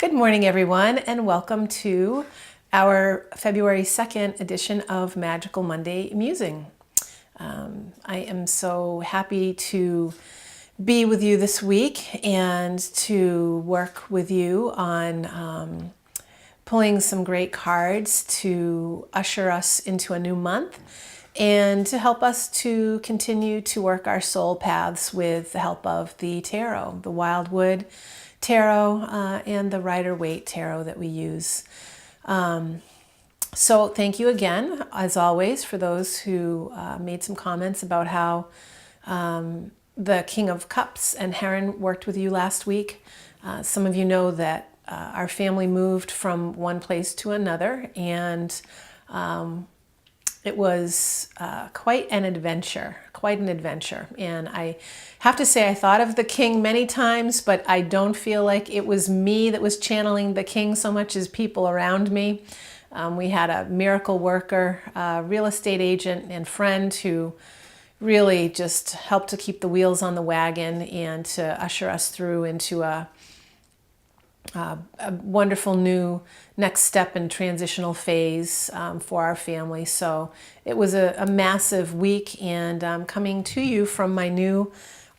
Good morning, everyone, and welcome to our February 2nd edition of Magical Monday Musing. I am so happy to be with you this week and to work with you on pulling some great cards to usher us into a new month and to help us to continue to work our soul paths with the help of the tarot, the Wildwood Tarot and the Rider-Waite Tarot that we use. So thank you again, as always, for those who made some comments about how the King of Cups and Heron worked with you last week. Some of you know that our family moved from one place to another, and it was quite an adventure. And I have to say, I thought of the king many times, but I don't feel like it was me that was channeling the king so much as people around me. We had a miracle worker, real estate agent and friend who really just helped to keep the wheels on the wagon and to usher us through into a wonderful new next step in transitional phase for our family. So it was a massive week, and I'm coming to you from my new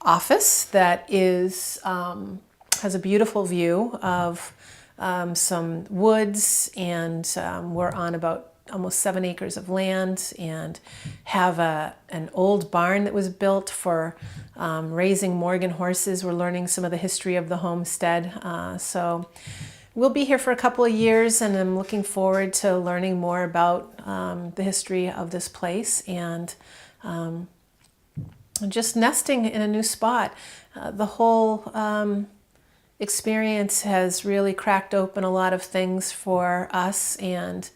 office that is has a beautiful view of some woods, and we're on about almost 7 acres of land and have an old barn that was built for raising Morgan horses. We're learning some of the history of the homestead. So we'll be here for a couple of years, and I'm looking forward to learning more about the history of this place and just nesting in a new spot. The whole experience has really cracked open a lot of things for us, and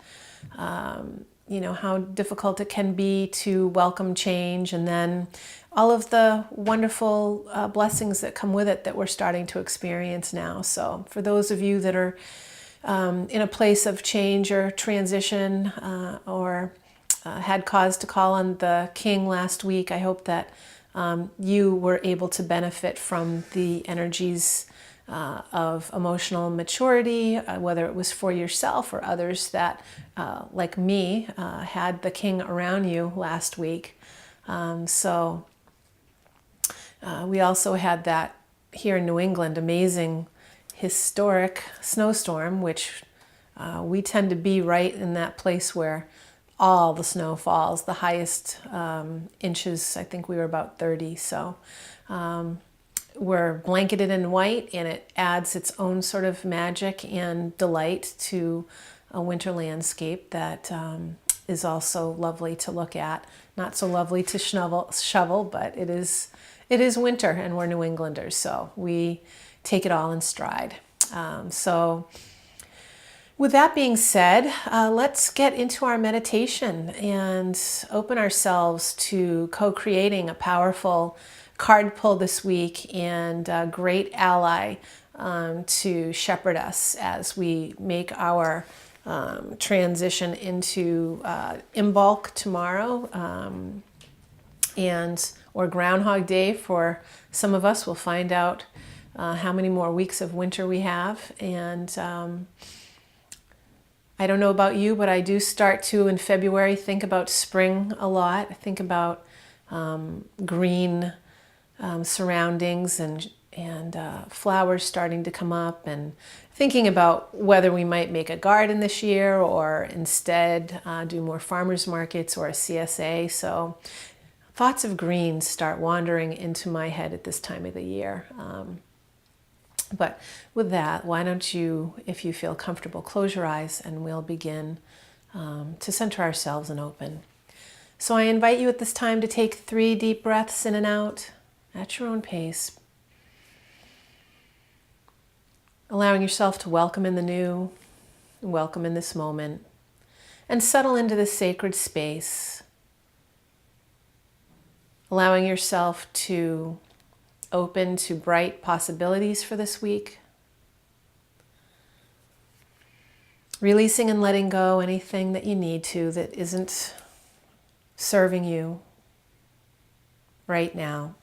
you know, how difficult it can be to welcome change, and then all of the wonderful blessings that come with it that we're starting to experience now. So for those of you that are in a place of change or transition or had cause to call on the king last week, I hope that you were able to benefit from the energies of emotional maturity, whether it was for yourself or others that, like me, had the king around you last week. We also had that here in New England, amazing historic snowstorm, which we tend to be right in that place where all the snow falls. The highest inches, I think we were about 30. So we're blanketed in white, and it adds its own sort of magic and delight to a winter landscape that is also lovely to look at. Not so lovely to shovel, but it is winter, and we're New Englanders, so we take it all in stride. So with that being said, let's get into our meditation and open ourselves to co-creating a powerful card pull this week and a great ally to shepherd us as we make our transition into Imbolc tomorrow, or Groundhog Day for some of us. We'll find out how many more weeks of winter we have. And I don't know about you, but I do start to, in February, think about spring a lot. I think about green surroundings and flowers starting to come up, and thinking about whether we might make a garden this year or instead do more farmers markets or a CSA. So thoughts of green start wandering into my head at this time of the year. But with that, why don't you, if you feel comfortable, close your eyes, and we'll begin to center ourselves and open. So I invite you at this time to take 3 deep breaths in and out at your own pace, allowing yourself to welcome in the new, welcome in this moment, and settle into this sacred space, allowing yourself to open to bright possibilities for this week, releasing and letting go anything that you need to that isn't serving you right now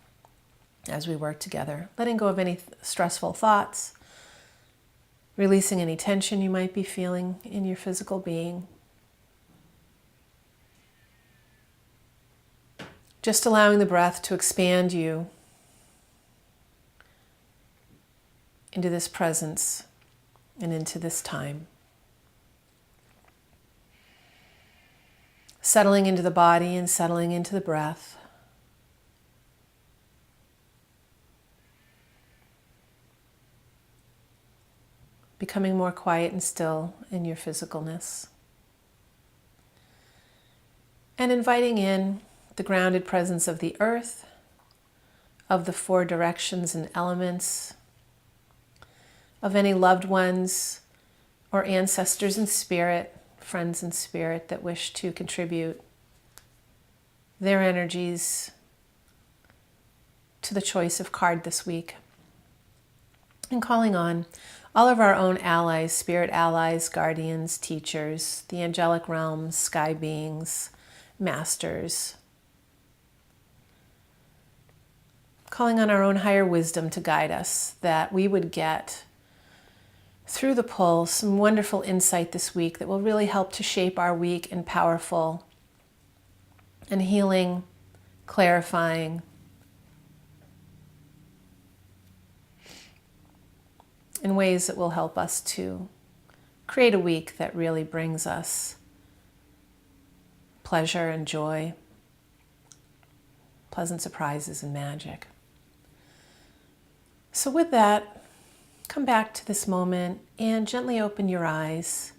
as we work together, letting go of any stressful thoughts, releasing any tension you might be feeling in your physical being. Just allowing the breath to expand you into this presence and into this time. Settling into the body and settling into the breath. Becoming more quiet and still in your physicalness. And inviting in the grounded presence of the earth, of the four directions and elements, of any loved ones or ancestors in spirit, friends in spirit that wish to contribute their energies to the choice of card this week. And calling on all of our own allies, spirit allies, guardians, teachers, the angelic realms, sky beings, masters. Calling on our own higher wisdom to guide us, that we would get through the pull some wonderful insight this week that will really help to shape our week in powerful and healing, clarifying, in ways that will help us to create a week that really brings us pleasure and joy, pleasant surprises and magic. So with that, come back to this moment and gently open your eyes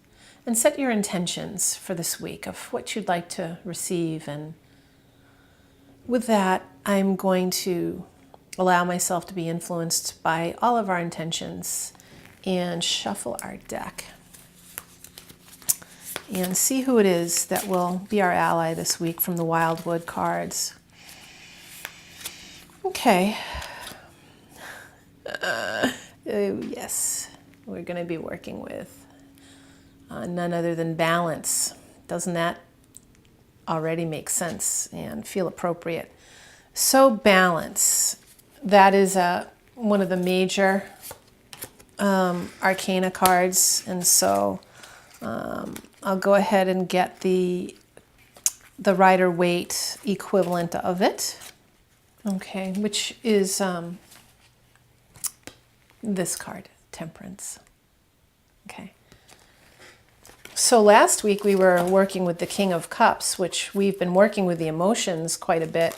and set your intentions for this week of what you'd like to receive. And with that, I'm going to allow myself to be influenced by all of our intentions and shuffle our deck and see who it is that will be our ally this week from the Wildwood cards. Okay. Yes, we're going to be working with none other than balance. Doesn't that already make sense and feel appropriate? So balance, that is one of the major arcana cards, and so I'll go ahead and get the Rider-Waite equivalent of it. Okay, which is this card, Temperance. Okay. So last week we were working with the King of Cups, which we've been working with the emotions quite a bit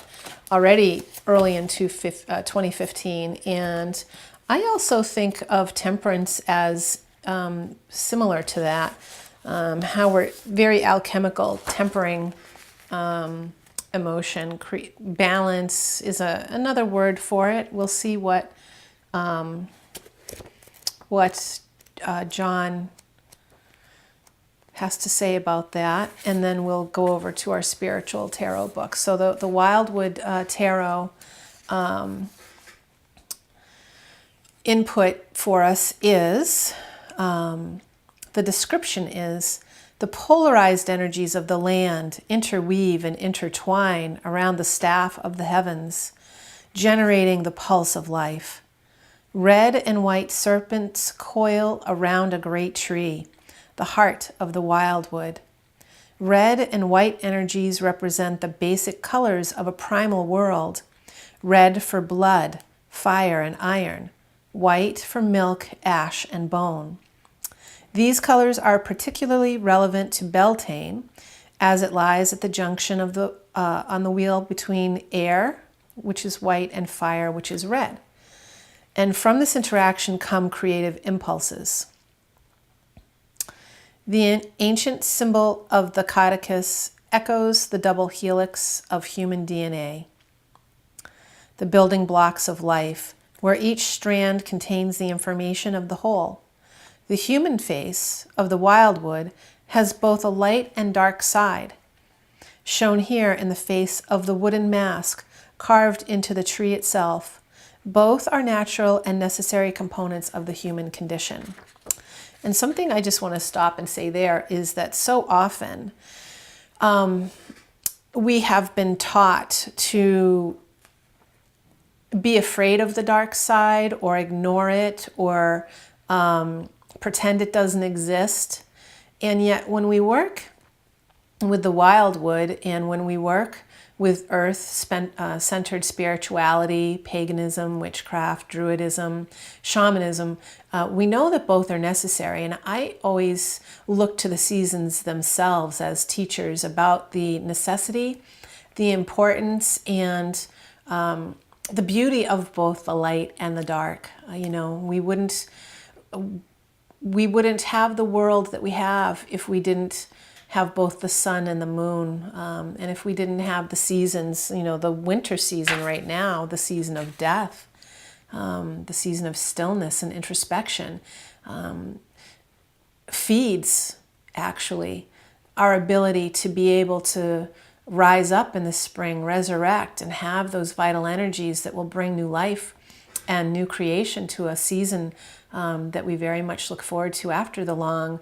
already early into 2015. And I also think of Temperance as similar to that, how we're very alchemical, tempering emotion. Balance is another word for it. We'll see what John has to say about that, and then we'll go over to our spiritual tarot book. So the Wildwood Tarot input for us is, the description is, the polarized energies of the land interweave and intertwine around the staff of the heavens, generating the pulse of life. Red and white serpents coil around a great tree, the heart of the wildwood. Red and white energies represent the basic colors of a primal world. Red for blood, fire, and iron. White for milk, ash, and bone. These colors are particularly relevant to Beltane, as it lies at the junction of on the wheel between air, which is white, and fire, which is red. And from this interaction come creative impulses. The ancient symbol of the caduceus echoes the double helix of human DNA, the building blocks of life, where each strand contains the information of the whole. The human face of the wildwood has both a light and dark side, shown here in the face of the wooden mask carved into the tree itself. Both are natural and necessary components of the human condition. And something I just want to stop and say there is that so often we have been taught to be afraid of the dark side or ignore it or pretend it doesn't exist. And yet when we work with the wildwood and when we work with earth-centered spirituality, paganism, witchcraft, druidism, shamanism, we know that both are necessary. And I always look to the seasons themselves as teachers about the necessity, the importance, and the beauty of both the light and the dark. We wouldn't have the world that we have if we didn't have both the sun and the moon, and if we didn't have the seasons, the winter season right now, the season of death, the season of stillness and introspection, feeds actually our ability to be able to rise up in the spring, resurrect, and have those vital energies that will bring new life and new creation to a season that we very much look forward to after the long,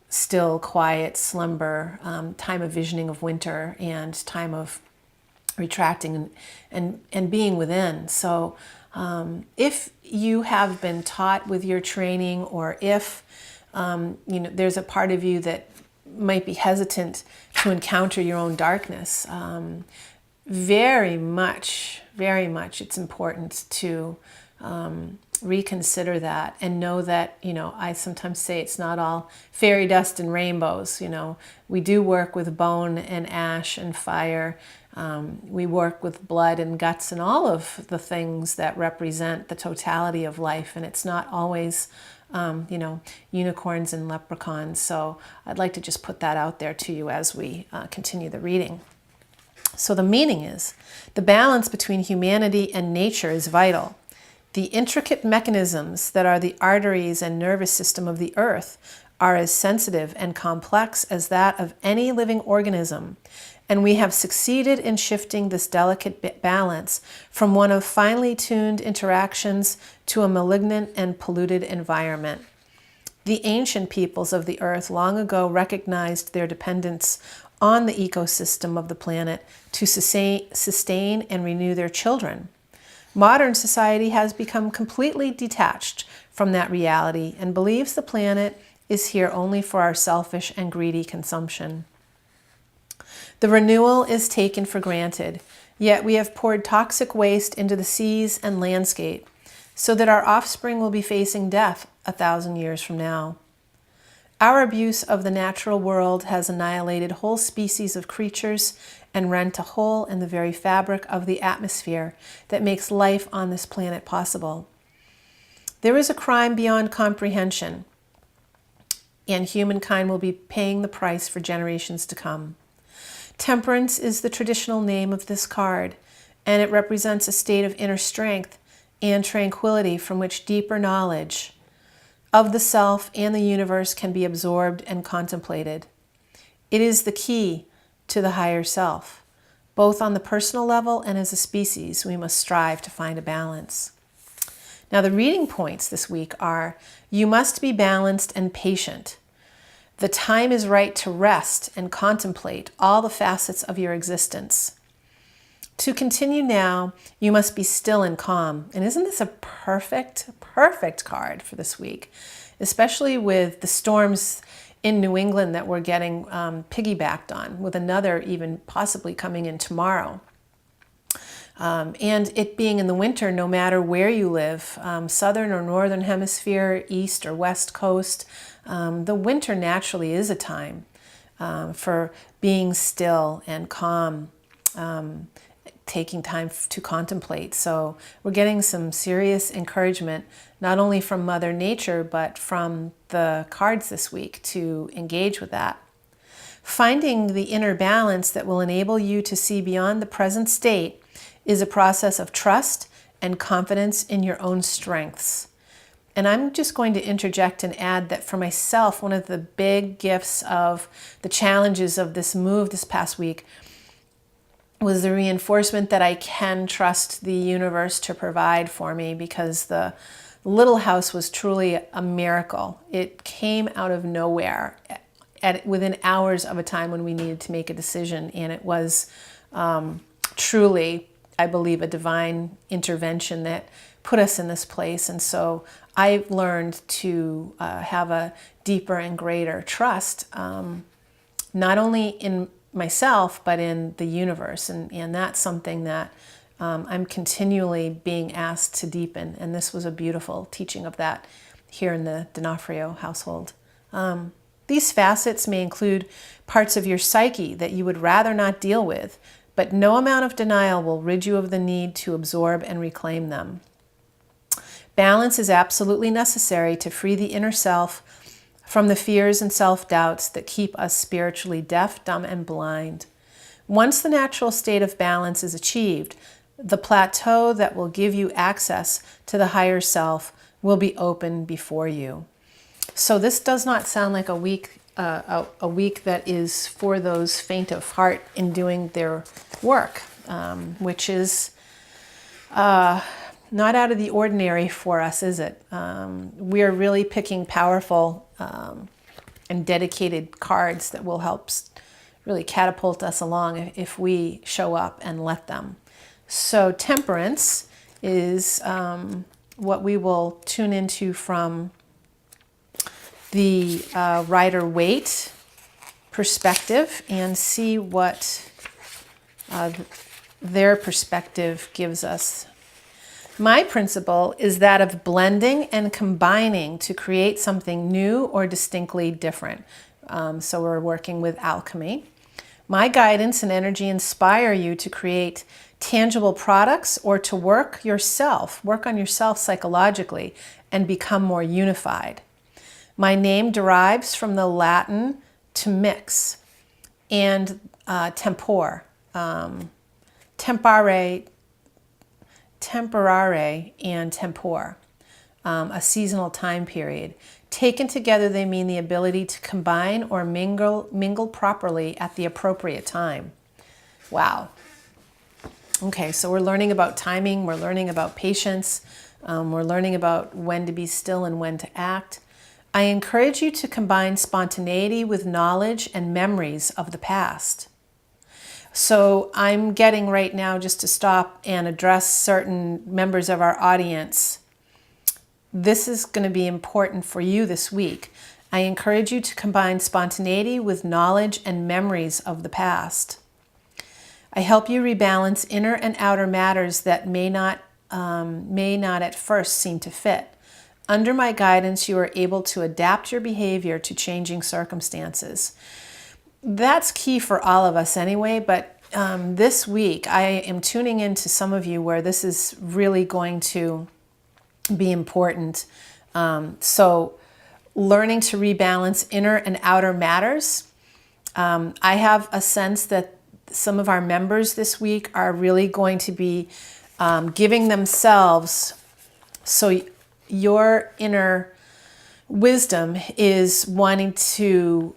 still, quiet slumber, time of visioning of winter and time of retracting and being within. So if you have been taught with your training, or if there's a part of you that might be hesitant to encounter your own darkness, very much it's important to reconsider that and know that, I sometimes say it's not all fairy dust and rainbows. We do work with bone and ash and fire. We work with blood and guts and all of the things that represent the totality of life. And it's not always, unicorns and leprechauns. So I'd like to just put that out there to you as we continue the reading. So the meaning is, the balance between humanity and nature is vital. The intricate mechanisms that are the arteries and nervous system of the earth are as sensitive and complex as that of any living organism, and we have succeeded in shifting this delicate balance from one of finely tuned interactions to a malignant and polluted environment. The ancient peoples of the earth long ago recognized their dependence on the ecosystem of the planet to sustain and renew their children. Modern society has become completely detached from that reality and believes the planet is here only for our selfish and greedy consumption. The renewal is taken for granted, yet we have poured toxic waste into the seas and landscape so that our offspring will be facing death 1,000 years from now. Our abuse of the natural world has annihilated whole species of creatures and rent a hole in the very fabric of the atmosphere that makes life on this planet possible. There is a crime beyond comprehension, and humankind will be paying the price for generations to come. Temperance is the traditional name of this card, and it represents a state of inner strength and tranquility from which deeper knowledge of the self and the universe can be absorbed and contemplated. It is the key to the higher self. Both on the personal level and as a species, we must strive to find a balance. Now, the reading points this week are, you must be balanced and patient. The time is right to rest and contemplate all the facets of your existence. To continue now, you must be still and calm. And isn't this a perfect card for this week? Especially with the storms in New England that we're getting piggybacked on, with another even possibly coming in tomorrow. And it being in the winter, no matter where you live, southern or northern hemisphere, east or west coast, the winter naturally is a time for being still and calm, taking time to contemplate. So we're getting some serious encouragement, not only from Mother Nature, but from the cards this week to engage with that. Finding the inner balance that will enable you to see beyond the present state is a process of trust and confidence in your own strengths. And I'm just going to interject and add that for myself, one of the big gifts of the challenges of this move this past week was the reinforcement that I can trust the universe to provide for me, because the little house was truly a miracle. It came out of nowhere within hours of a time when we needed to make a decision, and it was truly I believe, a divine intervention that put us in this place. And so I've learned to have a deeper and greater trust, not only in myself, but in the universe. And that's something that I'm continually being asked to deepen. And this was a beautiful teaching of that here in the D'Onofrio household. These facets may include parts of your psyche that you would rather not deal with, but no amount of denial will rid you of the need to absorb and reclaim them. Balance is absolutely necessary to free the inner self from the fears and self-doubts that keep us spiritually deaf, dumb, and blind. Once the natural state of balance is achieved, the plateau that will give you access to the higher self will be open before you. So this does not sound like a week that is for those faint of heart in doing their work, which is not out of the ordinary for us, is it? We are really picking powerful and dedicated cards that will help really catapult us along if we show up and let them. So temperance is what we will tune into from the Rider-Waite perspective and see what their perspective gives us. My principle is that of blending and combining to create something new or distinctly different. So we're working with alchemy. My guidance and energy inspire you to create tangible products or to work on yourself psychologically and become more unified. My name derives from the Latin to mix and tempore, temporare and tempore, a seasonal time period. Taken together, they mean the ability to combine or mingle properly at the appropriate time. Wow. Okay, so we're learning about timing, we're learning about patience, we're learning about when to be still and when to act. I encourage you to combine spontaneity with knowledge and memories of the past. So I'm getting right now just to stop and address certain members of our audience. This is going to be important for you this week. I encourage you to combine spontaneity with knowledge and memories of the past. I help you rebalance inner and outer matters that may not at first seem to fit. Under my guidance, you are able to adapt your behavior to changing circumstances. That's key for all of us anyway, but this week I am tuning into some of you where this is really going to be important. So learning to rebalance inner and outer matters. I have a sense that some of our members this week are really going to be giving themselves, so your inner wisdom is wanting to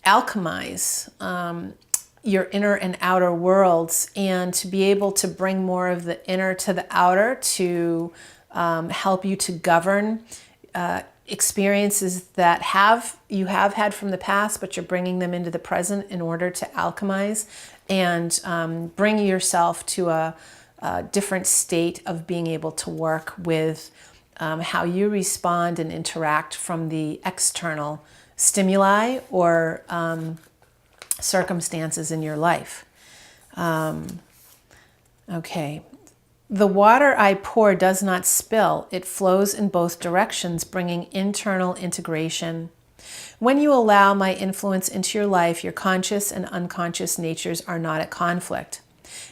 alchemize your inner and outer worlds and to be able to bring more of the inner to the outer to help you to govern experiences that you have had from the past, but you're bringing them into the present in order to alchemize and bring yourself to a different state of being able to work with how you respond and interact from the external stimuli or circumstances in your life. Okay. The water I pour does not spill. It flows in both directions, bringing internal integration. When you allow my influence into your life, your conscious and unconscious natures are not at conflict.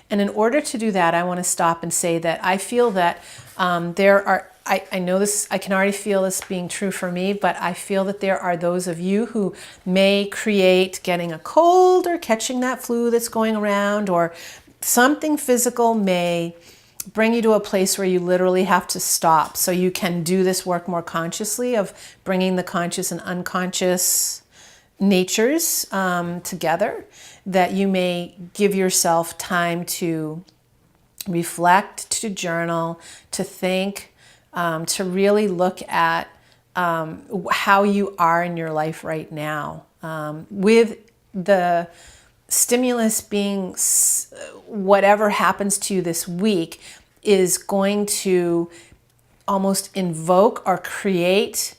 And in order to do that, I want to stop and say that I feel that I know this, I can already feel this being true for me, but I feel that there are those of you who may create getting a cold or catching that flu that's going around, or something physical may bring you to a place where you literally have to stop so you can do this work more consciously of bringing the conscious and unconscious natures together, that you may give yourself time to reflect, to journal, to think, to really look at how you are in your life right now with the stimulus being whatever happens to you this week is going to almost invoke or create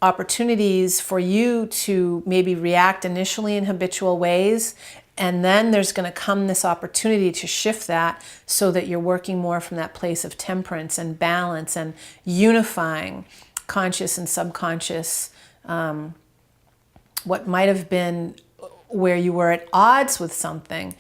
opportunities for you to maybe react initially in habitual ways. And then there's going to come this opportunity to shift that so that you're working more from that place of temperance and balance and unifying conscious and subconscious, what might have been where you were at odds with something.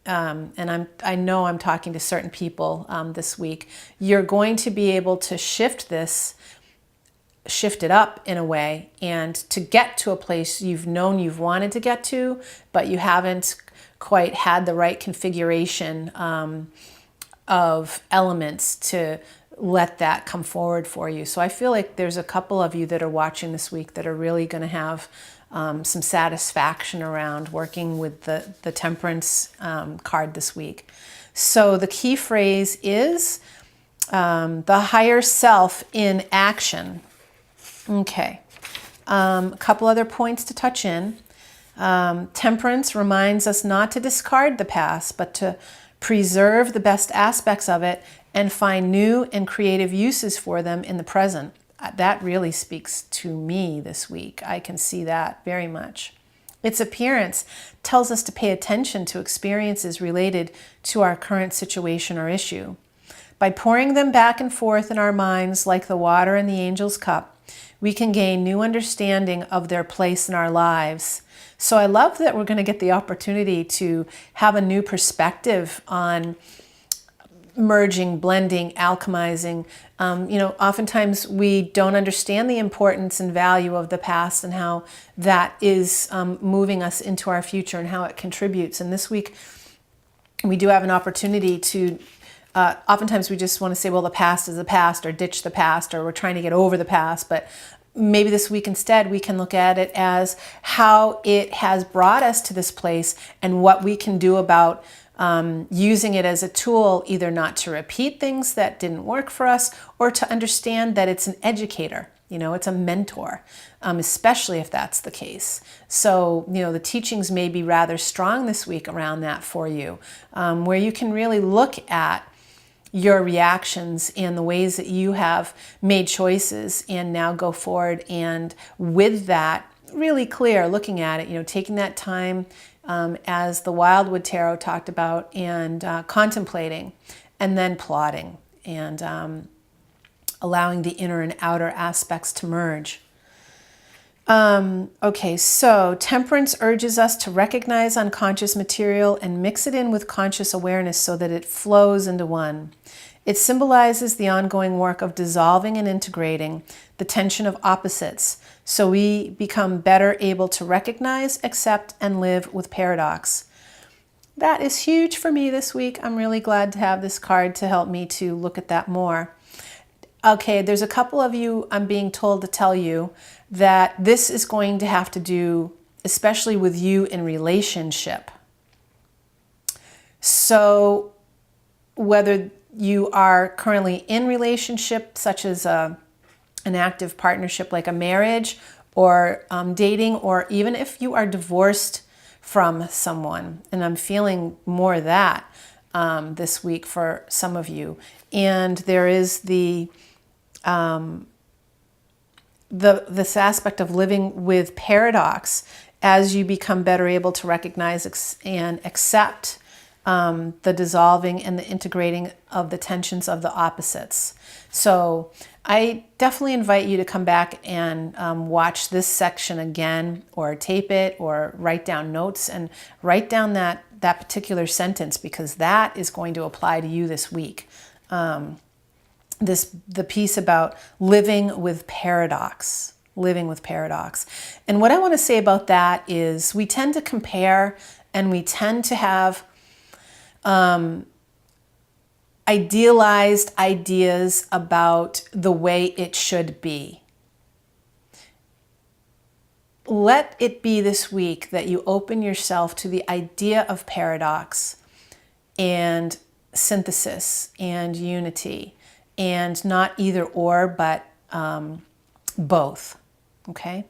And I know I'm talking to certain people this week. You're going to be able to shift it up in a way, and to get to a place you've known you've wanted to get to, but you haven't quite had the right configuration of elements to let that come forward for you. So I feel like there's a couple of you that are watching this week that are really going to have some satisfaction around working with the temperance card this week. So the key phrase is the higher self in action. Okay, a couple other points to touch in. Temperance reminds us not to discard the past, but to preserve the best aspects of it and find new and creative uses for them in the present. That really speaks to me this week. I can see that very much. Its appearance tells us to pay attention to experiences related to our current situation or issue. By pouring them back and forth in our minds like the water in the angel's cup, we can gain new understanding of their place in our lives. So I love that we're going to get the opportunity to have a new perspective on merging, blending, alchemizing. Oftentimes we don't understand the importance and value of the past and how that is moving us into our future and how it contributes. And this week we do have an opportunity to oftentimes we just want to say, well, the past is the past, or ditch the past, or we're trying to get over the past. But maybe this week instead, we can look at it as how it has brought us to this place and what we can do about using it as a tool, either not to repeat things that didn't work for us, or to understand that it's an educator. It's a mentor, especially if that's the case. So, the teachings may be rather strong this week around that for you, where you can really look at your reactions and the ways that you have made choices and now go forward. And with that, really clear, looking at it, taking that time as the Wildwood Tarot talked about, and contemplating, and then plotting, and allowing the inner and outer aspects to merge. Okay, so temperance urges us to recognize unconscious material and mix it in with conscious awareness so that it flows into one. It symbolizes the ongoing work of dissolving and integrating the tension of opposites, so we become better able to recognize, accept, and live with paradox. That is huge for me this week. I'm really glad to have this card to help me to look at that more. Okay, there's a couple of you I'm being told to tell you that this is going to have to do, especially with you in relationship. So whether you are currently in relationship, such as an active partnership like a marriage, or dating, or even if you are divorced from someone, and I'm feeling more of that this week for some of you. And there is this aspect of living with paradox as you become better able to recognize and accept the dissolving and the integrating of the tensions of the opposites. So I definitely invite you to come back and watch this section again, or tape it, or write down notes and write down that particular sentence, because that is going to apply to you this week. The piece about living with paradox. And what I want to say about that is we tend to compare, and we tend to have idealized ideas about the way it should be. Let it be this week that you open yourself to the idea of paradox and synthesis and unity, and not either or, but both. Okay?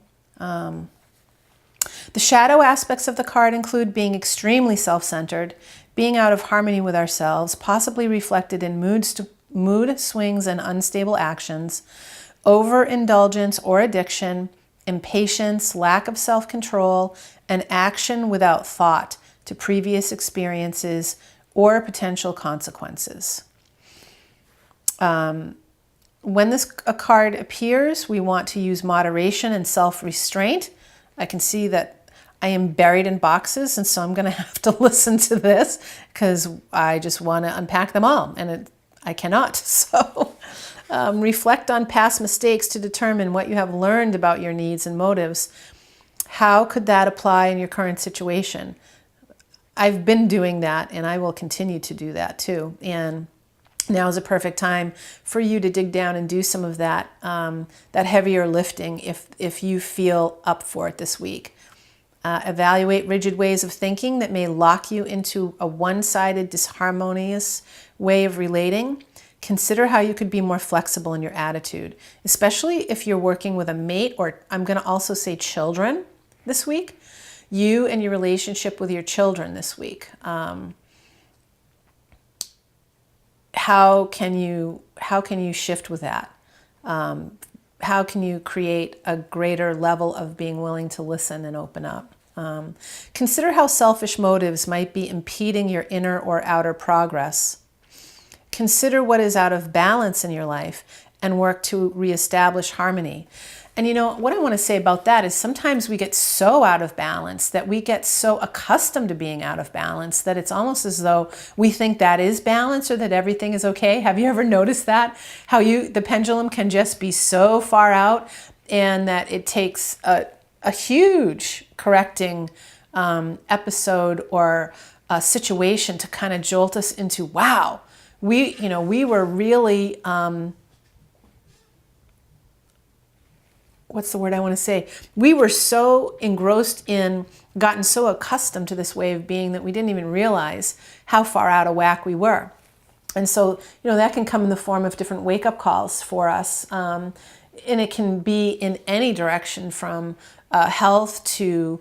The shadow aspects of the card include being extremely self-centered, being out of harmony with ourselves, possibly reflected in mood swings and unstable actions, overindulgence or addiction, impatience, lack of self-control, and action without thought to previous experiences or potential consequences. When a card appears, we want to use moderation and self-restraint. I can see that I am buried in boxes, and so I'm going to have to listen to this because I just want to unpack them all, and I cannot. So reflect on past mistakes to determine what you have learned about your needs and motives. How could that apply in your current situation? I've been doing that, and I will continue to do that too. And now is a perfect time for you to dig down and do some of that, that heavier lifting if you feel up for it this week. Evaluate rigid ways of thinking that may lock you into a one-sided, disharmonious way of relating. Consider how you could be more flexible in your attitude, especially if you're working with a mate, or I'm going to also say children this week. You and your relationship with your children this week. How can you shift with that? How can you create a greater level of being willing to listen and open up? Consider how selfish motives might be impeding your inner or outer progress. Consider what is out of balance in your life and work to reestablish harmony. And you know, what I want to say about that is sometimes we get so out of balance, that we get so accustomed to being out of balance, that it's almost as though we think that is balance or that everything is okay. Have you ever noticed that? How the pendulum can just be so far out, and that it takes a huge correcting episode or a situation to kind of jolt us into, wow, we were really... what's the word I want to say? We were so engrossed in, gotten so accustomed to this way of being that we didn't even realize how far out of whack we were. And so, that can come in the form of different wake-up calls for us. And it can be in any direction, from health to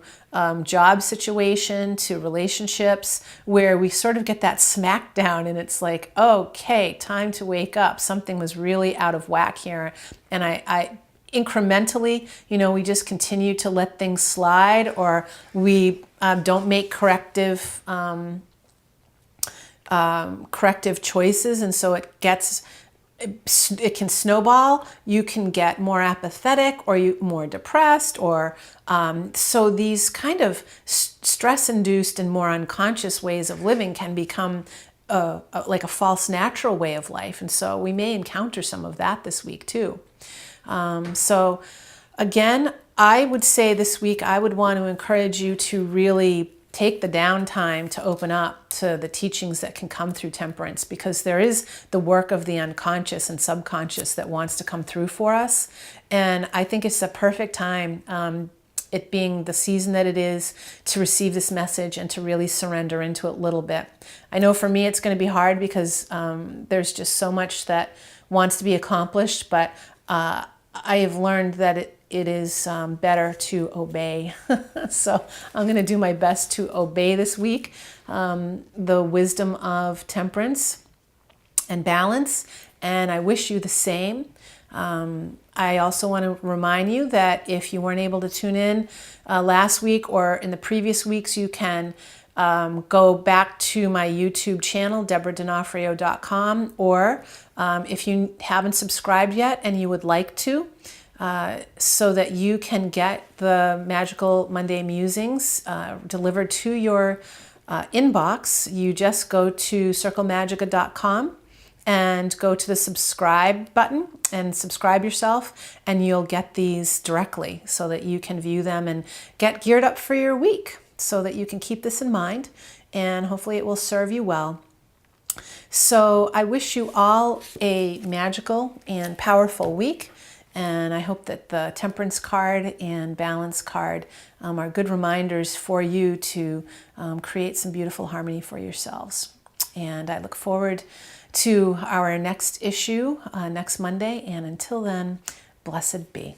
job situation to relationships, where we sort of get that smack down and it's like, okay, time to wake up. Something was really out of whack here. And I incrementally, we just continue to let things slide, or we don't make corrective choices, and so it can snowball. You can get more apathetic, or more depressed, or so these kind of stress-induced and more unconscious ways of living can become like a false natural way of life, and so we may encounter some of that this week too. So again, I would say this week, I would want to encourage you to really take the downtime to open up to the teachings that can come through temperance, because there is the work of the unconscious and subconscious that wants to come through for us. And I think it's a perfect time, it being the season that it is, to receive this message and to really surrender into it a little bit. I know for me it's going to be hard because there's just so much that wants to be accomplished, but I have learned that it is better to obey. So I'm going to do my best to obey this week the wisdom of temperance and balance, and I wish you the same. I also want to remind you that if you weren't able to tune in last week or in the previous weeks, you can go back to my YouTube channel, DeborahDonofrio.com, or if you haven't subscribed yet and you would like to, so that you can get the Magical Monday Musings delivered to your inbox, you just go to circlemagica.com and go to the subscribe button and subscribe yourself, and you'll get these directly so that you can view them and get geared up for your week, so that you can keep this in mind, and hopefully it will serve you well. So I wish you all a magical and powerful week, and I hope that the Temperance card and Balance card are good reminders for you to create some beautiful harmony for yourselves. And I look forward to our next issue next Monday, and until then, blessed be.